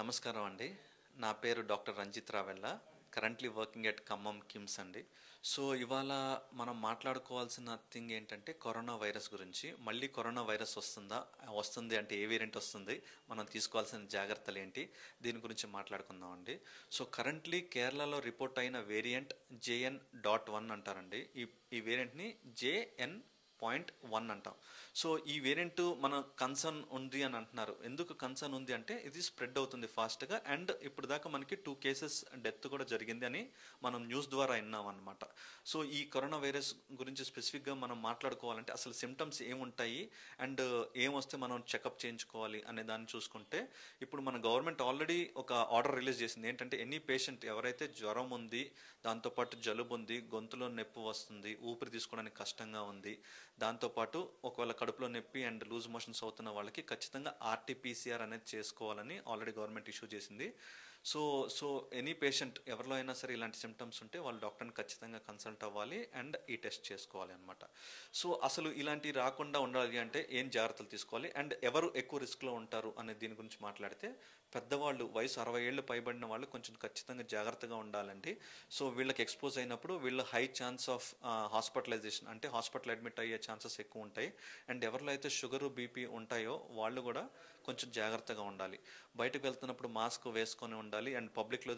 నమస్కారం అండి. నా పేరు doctor Ranjith Ravella. Currently working at Khammam KIMS అండి. సో ఇవాళ మనం మాట్లాడుకోవాల్సిన థింగ్ ఏంటంటే కరోనా వైరస్ గురించి. మళ్ళీ కరోనా వైరస్ వస్తుంది అంటే ఏ వేరియంట్ వస్తుంది, మనం తీసుకోవాల్సిన జాగ్రత్తలు ఏంటి, దీని గురించి మాట్లాడుకుందాం అండి. సో కరెంట్లీ కేరళలో రిపోర్ట్ అయిన వేరియంట్ JN.1 అంటారండి. ఈ వేరియంట్ని JN.1 అంటాం. సో ఈ వేరియంట్ మన కన్సర్న్ ఉంది అని అంటున్నారు. ఎందుకు కన్సర్న్ ఉంది అంటే ఇది స్ప్రెడ్ అవుతుంది ఫాస్ట్గా, అండ్ ఇప్పుడు దాకా మనకి 2 కేసెస్ డెత్ కూడా జరిగింది అని మనం న్యూస్ ద్వారా విన్నాం అనమాట. సో ఈ కరోనా వైరస్ గురించి స్పెసిఫిక్గా మనం మాట్లాడుకోవాలంటే అసలు సిమ్టమ్స్ ఏముంటాయి అండ్ ఏమొస్తే మనం చెకప్ చేయించుకోవాలి అనే దాన్ని చూసుకుంటే, ఇప్పుడు మన గవర్నమెంట్ ఆల్రెడీ ఒక ఆర్డర్ రిలీజ్ చేసింది. ఏంటంటే ఎనీ పేషెంట్ ఎవరైతే జ్వరం ఉంది, దాంతోపాటు జలుబు ఉంది, గొంతులో నొప్పి వస్తుంది, ఊపిరి తీసుకోవడానికి కష్టంగా ఉంది, దాంతోపాటు ఒకవేళ కడుపులో నొప్పి అండ్ లూజ్ మోషన్స్ అవుతున్న వాళ్ళకి ఖచ్చితంగా RT-PCR అనేది చేసుకోవాలని ఆల్రెడీ గవర్నమెంట్ ఇష్యూ చేసింది. సో ఎనీ పేషెంట్ ఎవరిలో అయినా సరే ఇలాంటి సిమ్టమ్స్ ఉంటే వాళ్ళు డాక్టర్ని ఖచ్చితంగా కన్సల్ట్ అవ్వాలి అండ్ ఈ టెస్ట్ చేసుకోవాలి అనమాట. సో అసలు ఇలాంటివి రాకుండా ఉండాలి అంటే ఏం జాగ్రత్తలు తీసుకోవాలి అండ్ ఎవరు ఎక్కువ రిస్క్లో ఉంటారు అనే దీని గురించి మాట్లాడితే, పెద్దవాళ్ళు వయసు 60 ఏళ్ళు పైబడిన వాళ్ళు కొంచెం ఖచ్చితంగా జాగ్రత్తగా ఉండాలండి. సో వీళ్ళకి ఎక్స్పోజ్ అయినప్పుడు వీళ్ళ హై ఛాన్స్ ఆఫ్ హాస్పిటలైజేషన్ అంటే హాస్పిటల్ అడ్మిట్ అయ్యే ఛాన్సెస్ ఎక్కువ ఉంటాయి. అండ్ ఎవరిలో అయితే షుగరు BP ఉంటాయో వాళ్ళు కూడా కొంచెం జాగ్రత్తగా ఉండాలి. బయటకు వెళ్తున్నప్పుడు మాస్క్ వేసుకొని ఉండాలి అండ్ పబ్లిక్లో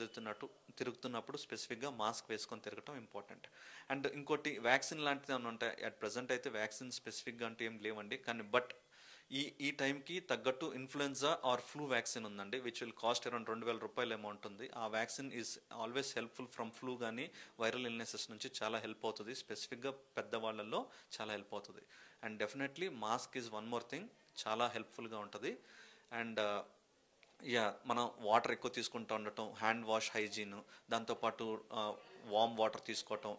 తిరుగుతున్నప్పుడు స్పెసిఫిక్గా మాస్క్ వేసుకొని తిరగటం ఇంపార్టెంట్. అండ్ ఇంకోటి వ్యాక్సిన్ లాంటిది ఏమైనా ఉంటాయి. అట్ ప్రజెంట్ అయితే వ్యాక్సిన్ స్పెసిఫిక్గా అంటూ ఏం లేవండి, కానీ బట్ ఈ టైంకి తగ్గట్టు ఇన్ఫ్లుయెన్జా ఆర్ ఫ్లూ వ్యాక్సిన్ ఉందండి, విచ్ విల్ కాస్ట్ అరౌండ్ 2000 రూపాయలు అమౌంట్ ఉంది. ఆ vaccine is always helpful from flu కానీ వైరల్ ఇల్నెసెస్ నుంచి చాలా హెల్ప్ అవుతుంది. స్పెసిఫిక్గా పెద్దవాళ్ళల్లో చాలా హెల్ప్ అవుతుంది. And definitely mask is one more thing, చాలా హెల్ప్ఫుల్గా ఉంటుంది. అండ్ మనం వాటర్ ఎక్కువ తీసుకుంటూ ఉండటం, హ్యాండ్ వాష్ హైజీన్, దాంతోపాటు వామ్ వాటర్ తీసుకోవటం,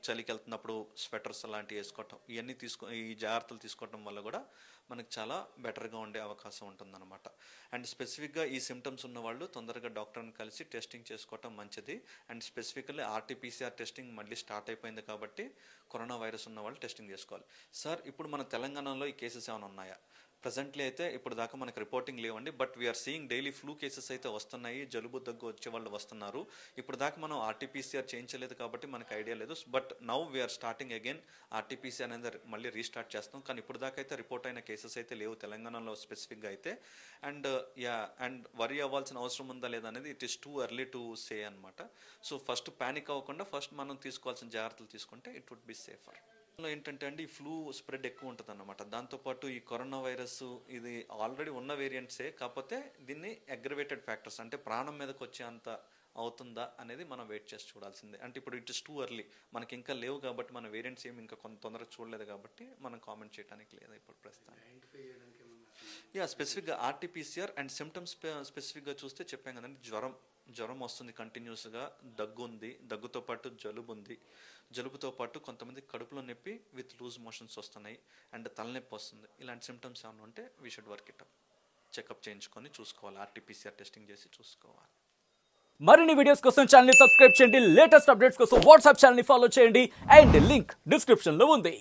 చలికి వెళ్తున్నప్పుడు స్వెటర్స్ అలాంటివి వేసుకోవటం, ఈ జాగ్రత్తలు తీసుకోవటం వల్ల కూడా మనకు చాలా బెటర్గా ఉండే అవకాశం ఉంటుందన్నమాట. అండ్ స్పెసిఫిక్గా ఈ సిమ్టమ్స్ ఉన్న వాళ్ళు తొందరగా డాక్టర్ని కలిసి టెస్టింగ్ చేసుకోవటం మంచిది. అండ్ స్పెసిఫికల్లీ RT-PCR టెస్టింగ్ మళ్ళీ స్టార్ట్ అయిపోయింది కాబట్టి కరోనా వైరస్ ఉన్న వాళ్ళు టెస్టింగ్ చేసుకోవాలి. సార్ ఇప్పుడు మన తెలంగాణలో ఈ కేసెస్ ఏమైనా ఉన్నాయా? ప్రజెంట్లీ అయితే ఇప్పుడు దాకా మనకు రిపోర్టింగ్ లేవండి, but we are seeing daily flu cases అయితే వస్తున్నాయి, జలుబు దగ్గు వచ్చే వాళ్ళు వస్తున్నారు. ఇప్పుడు దాకా మనం RT-PCR చేయించలేదు కాబట్టి మనకు ఐడియా లేదు, but now we are starting again RT-PCR అనేది మళ్ళీ రీస్టార్ట్ చేస్తాం. కానీ ఇప్పుడు దాకా అయితే రిపోర్ట్ అయిన కేసెస్ అయితే లేవు తెలంగాణలో స్పెసిఫిక్గా అయితే. అండ్ వరీ అవ్వాల్సిన అవసరం ఉందా లేదా అనేది it is too early to say అనమాట. సో ఫస్ట్ ప్యానిక్ అవ్వకుండా ఫస్ట్ మనం తీసుకోవాల్సిన జాగ్రత్తలు తీసుకుంటే ఇట్ వుడ్ బి సేఫర్. ఏంటంటే అండి ఈ ఫ్లూ స్ప్రెడ్ ఎక్కువ ఉంటుంది అన్నమాట. దాంతోపాటు ఈ కరోనా వైరస్ ఇది ఆల్రెడీ ఉన్న వేరియంట్సే, కాకపోతే దీన్ని అగ్రవేటెడ్ ఫ్యాక్టర్స్ అంటే ప్రాణం మీదకి వచ్చే అంత అవుతుందా అనేది మనం వెయిట్ చేసి చూడాల్సిందే. అంటే ఇప్పుడు ఇట్ ఇస్ టూ ఎర్లీ, మనకి ఇంకా లేవు కాబట్టి మన వేరియంట్స్ ఏమి ఇంకా కొంత తొందరగా చూడలేదు కాబట్టి మనం కామెంట్ చేయడానికి లేదు ఇప్పుడు ప్రస్తుతానికి. స్పెసిఫిక్గా RT-PCR అండ్ సిమ్టమ్స్ స్పెసిఫిక్గా చూస్తే చెప్పాం కదండి, జ్వరం వస్తుంది కంటిన్యూస్గా, దగ్గు ఉంది, దగ్గుతో పాటు జలుబు ఉంది, జలుబుతో పాటు కొంతమంది కడుపులో నొప్పి విత్ లూజ్ మోషన్స్ వస్తున్నాయి అండ్ తలనొప్పి వస్తుంది. ఇలాంటి సిమ్టమ్స్ ఏమైనా ఉంటే we should work it up, checkup చేయించుకొని చూసుకోవాలి, RT-PCR టెస్టింగ్ చేసి చూసుకోవాలి. మరిన్ని వీడియోస్ కోసం ఛానల్ ని సబ్స్క్రైబ్ చేయండి, లేటెస్ట్ అప్డేట్స్ కోసం వాట్సాప్ ఛానల్ ని ఫాలో చేయండి అండ్ లింక్ డిస్క్రిప్షన్ లో ఉంది.